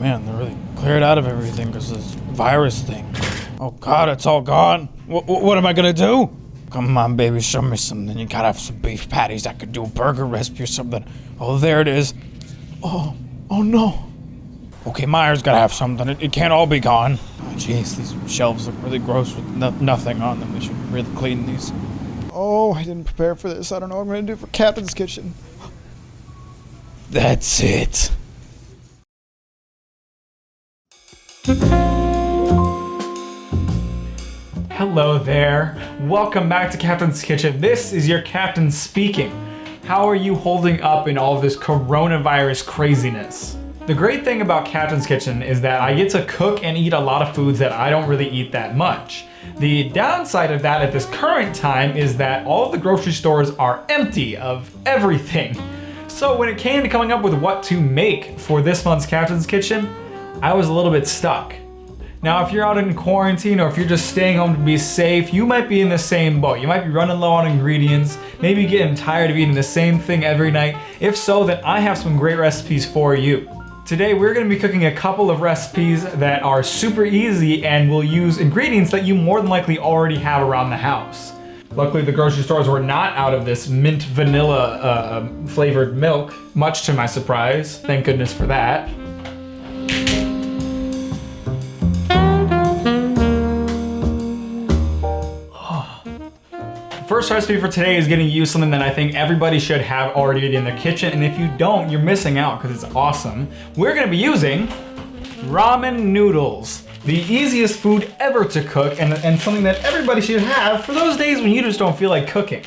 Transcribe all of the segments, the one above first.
man, they really cleared out of everything because of this virus thing. Oh God, it's all gone. What am I gonna do? Come on, baby, show me something. You gotta have some beef patties. I could do a burger recipe or something. Oh, there it is. Oh no. Okay, Myers gotta have something. It can't all be gone. Oh, jeez, these shelves look really gross with nothing on them. We should really clean these. Oh, I didn't prepare for this. I don't know what I'm gonna do for Captain's Kitchen. That's it. Hello there. Welcome back to Captain's Kitchen. This is your captain speaking. How are you holding up in all of this coronavirus craziness? The great thing about Captain's Kitchen is that I get to cook and eat a lot of foods that I don't really eat that much. The downside of that at this current time is that all of the grocery stores are empty of everything. So when it came to coming up with what to make for this month's Captain's Kitchen, I was a little bit stuck. Now, if you're out in quarantine or if you're just staying home to be safe, you might be in the same boat. You might be running low on ingredients, maybe getting tired of eating the same thing every night. If so, then I have some great recipes for you. Today, we're gonna be cooking a couple of recipes that are super easy and will use ingredients that you more than likely already have around the house. Luckily, the grocery stores were not out of this mint vanilla flavored milk, much to my surprise. Thank goodness for that. First recipe for today is going to use something that I think everybody should have already in their kitchen, and if you don't, you're missing out because it's awesome. We're going to be using ramen noodles. The easiest food ever to cook and something that everybody should have for those days when you just don't feel like cooking.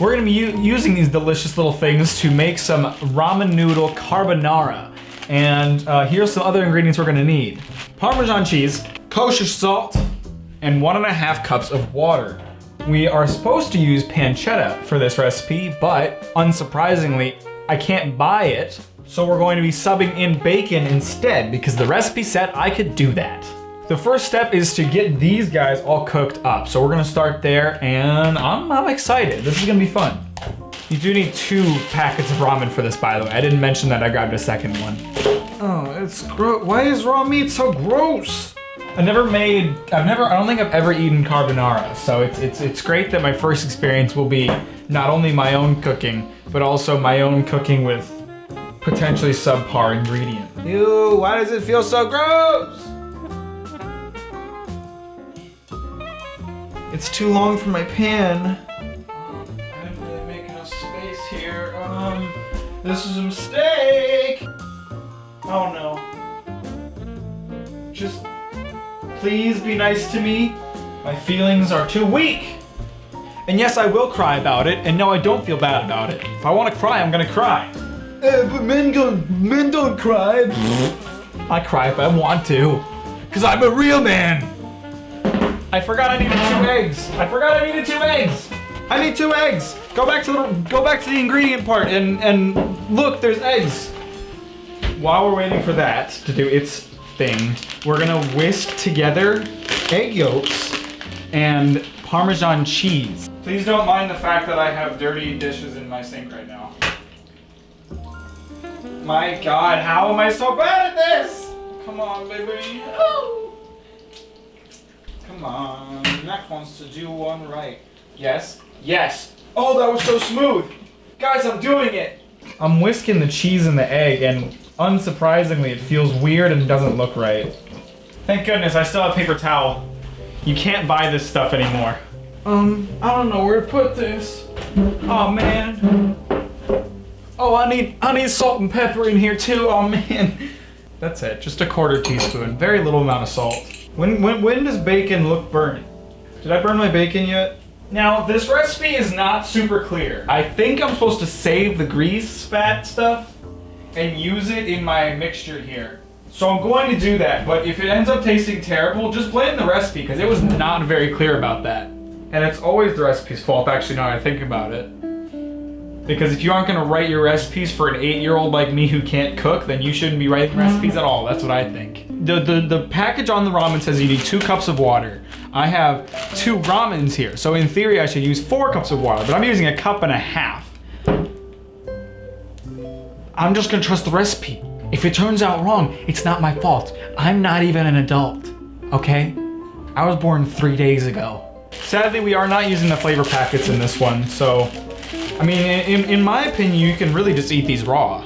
We're going to be using these delicious little things to make some ramen noodle carbonara. And here's some other ingredients we're going to need. Parmesan cheese, kosher salt, and 1.5 cups of water. We are supposed to use pancetta for this recipe, but unsurprisingly, I can't buy it. So we're going to be subbing in bacon instead because the recipe said I could do that. The first step is to get these guys all cooked up. So we're gonna start there and I'm excited. This is gonna be fun. You do need 2 packets of ramen for this, by the way. I didn't mention that I grabbed a second one. Oh, it's gross. Why is raw meat so gross? I don't think I've ever eaten carbonara, so it's great that my first experience will be not only my own cooking, but also my own cooking with potentially subpar ingredients. Ew, why does it feel so gross? It's too long for my pan. I didn't really make enough space here. This is a mistake. Oh no. Just please be nice to me. My feelings are too weak. And yes, I will cry about it, and no, I don't feel bad about it. If I want to cry, I'm gonna cry. But men don't cry. I cry if I want to, because I'm a real man. I forgot I needed 2 eggs. I need 2 eggs. Go back to the ingredient part and look, there's eggs. While we're waiting for that to do its thing, we're gonna whisk together egg yolks and Parmesan cheese. Please don't mind the fact that I have dirty dishes in my sink right now. My God, how am I so bad at this? Come on, baby. Oh. Come on, Mack wants to do one right. Yes. Oh, that was so smooth. Guys, I'm doing it. I'm whisking the cheese and the egg, and unsurprisingly, it feels weird and doesn't look right. Thank goodness, I still have paper towel. You can't buy this stuff anymore. I don't know where to put this. Oh man. Oh, I need salt and pepper in here too. Oh man. That's it, just a 1/4 teaspoon. Very little amount of salt. When does bacon look burnt? Did I burn my bacon yet? Now, this recipe is not super clear. I think I'm supposed to save the grease fat stuff and use it in my mixture here. So I'm going to do that, but if it ends up tasting terrible, just blame the recipe because it was not very clear about that. And it's always the recipe's fault, actually, now that I think about it. Because if you aren't gonna write your recipes for an 8-year-old like me who can't cook, then you shouldn't be writing recipes at all. That's what I think. The package on the ramen says you need 2 cups of water. I have 2 ramens here, so in theory I should use 4 cups of water, but I'm using 1.5 cups. I'm just gonna trust the recipe. If it turns out wrong, it's not my fault. I'm not even an adult, okay? I was born 3 days ago. Sadly, we are not using the flavor packets in this one, so I mean, in my opinion, you can really just eat these raw.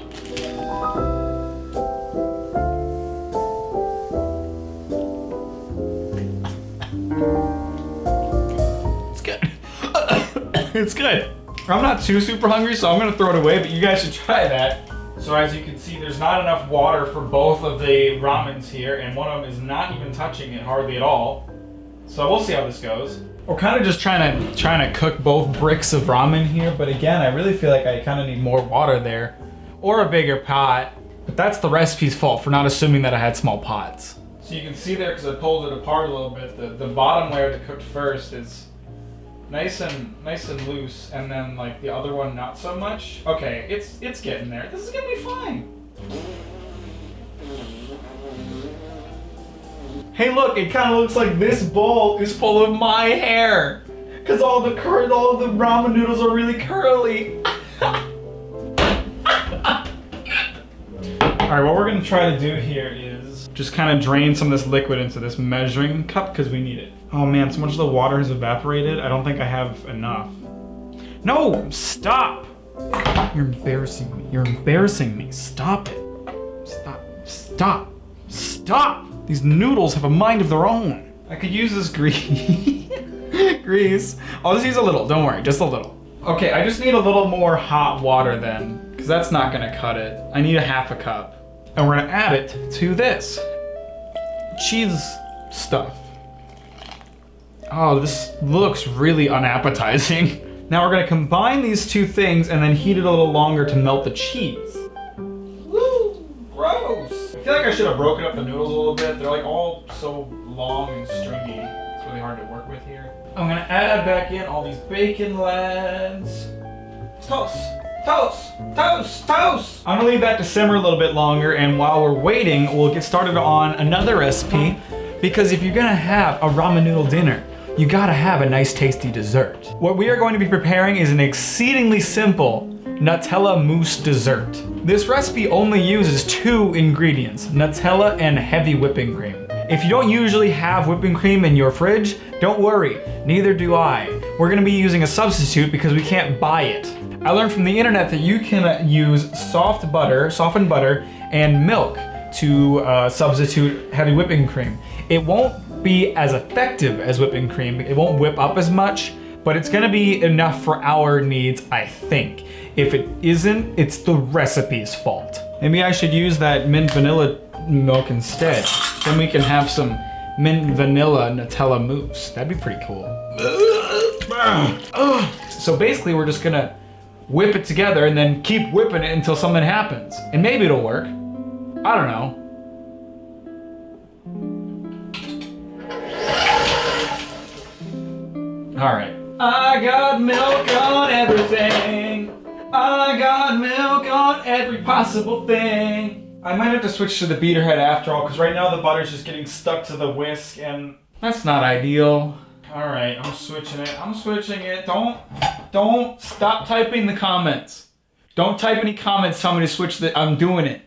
It's good. It's good. I'm not too super hungry, so I'm gonna throw it away, but you guys should try that. So as you can see, there's not enough water for both of the ramens here, and one of them is not even touching it hardly at all. So we'll see how this goes. We're kind of just trying to cook both bricks of ramen here, but again, I really feel like I kind of need more water there, or a bigger pot. But that's the recipe's fault for not assuming that I had small pots. So you can see there, because I pulled it apart a little bit, the bottom layer that cooked first is nice and loose, and then like the other one not so much. Okay, it's getting there. This is gonna be fine. Hey look, it kind of looks like this bowl is full of my hair, cause all the ramen noodles are really curly. All right, what we're gonna try to do here is just kind of drain some of this liquid into this measuring cup because we need it. Oh man, so much of the water has evaporated. I don't think I have enough. No, stop! You're embarrassing me. You're embarrassing me. Stop it. Stop. Stop. Stop! These noodles have a mind of their own. I could use this grease. I'll just use a little, don't worry, just a little. Okay, I just need a little more hot water then, because that's not gonna cut it. I need a half a cup. And we're gonna add it to this cheese stuff. Oh, this looks really unappetizing. Now we're gonna combine these two things and then heat it a little longer to melt the cheese. Woo, gross. I feel like I should have broken up the noodles a little bit. They're like all so long and stringy. It's really hard to work with here. I'm gonna add back in all these bacon legs. Toast, toast, toast, toast. I'm gonna leave that to simmer a little bit longer, and while we're waiting, we'll get started on another recipe, because if you're gonna have a ramen noodle dinner, you gotta have a nice tasty dessert. What we are going to be preparing is an exceedingly simple Nutella mousse dessert. This recipe only uses 2 ingredients, Nutella and heavy whipping cream. If you don't usually have whipping cream in your fridge, don't worry, neither do I. We're gonna be using a substitute because we can't buy it. I learned from the internet that you can use softened butter, and milk to substitute heavy whipping cream. It won't be as effective as whipping cream. It won't whip up as much, but it's gonna be enough for our needs, I think. If it isn't, it's the recipe's fault. Maybe I should use that mint vanilla milk instead. Then we can have some mint vanilla Nutella mousse. That'd be pretty cool. So basically we're just gonna whip it together and then keep whipping it until something happens. And maybe it'll work. I don't know. All right. I got milk on everything. I got milk on every possible thing. I might have to switch to the beater head after all, because right now the butter's just getting stuck to the whisk, and that's not ideal. All right, I'm switching it. Don't stop typing the comments. Don't type any comments telling me to switch I'm doing it.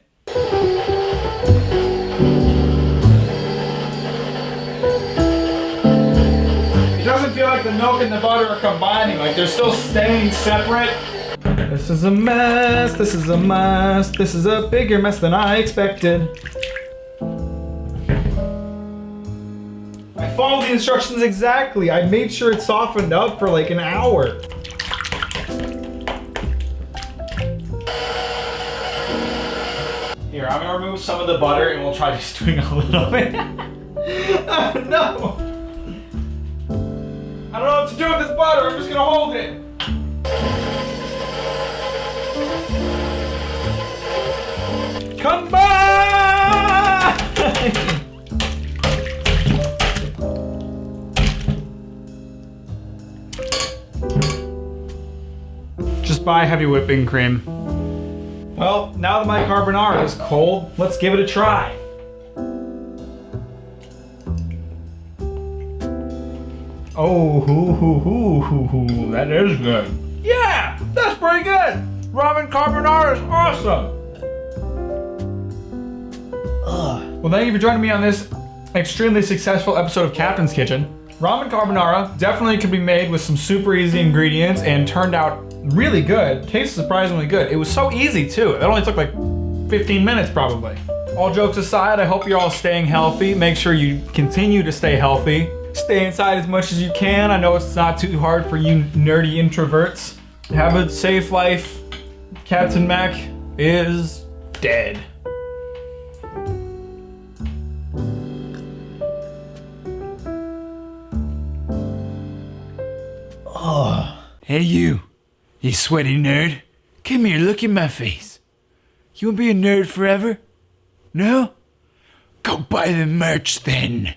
It doesn't feel like the milk and the butter are combining, like they're still staying separate. This is a mess, this is a mess, this is a bigger mess than I expected. I followed the instructions exactly. I made sure it softened up for like an hour. Here, I'm gonna remove some of the butter and we'll try just doing a little bit. Oh no! I don't know what to do with this butter, I'm just gonna hold it. Come on! Just buy heavy whipping cream. Well, now that my carbonara is cold, let's give it a try. Oh, that is good. Yeah, that's pretty good. Ramen carbonara is awesome. Well, thank you for joining me on this extremely successful episode of Captain's Kitchen. Ramen carbonara definitely could be made with some super easy ingredients and turned out really good. Tastes surprisingly good. It was so easy too. It only took like 15 minutes probably. All jokes aside, I hope you're all staying healthy. Make sure you continue to stay healthy. Stay inside as much as you can. I know it's not too hard for you nerdy introverts. Have a safe life. Captain Mack is dead. Hey you sweaty nerd. Come here, look at my face. You wanna be a nerd forever? No? Go buy the merch then.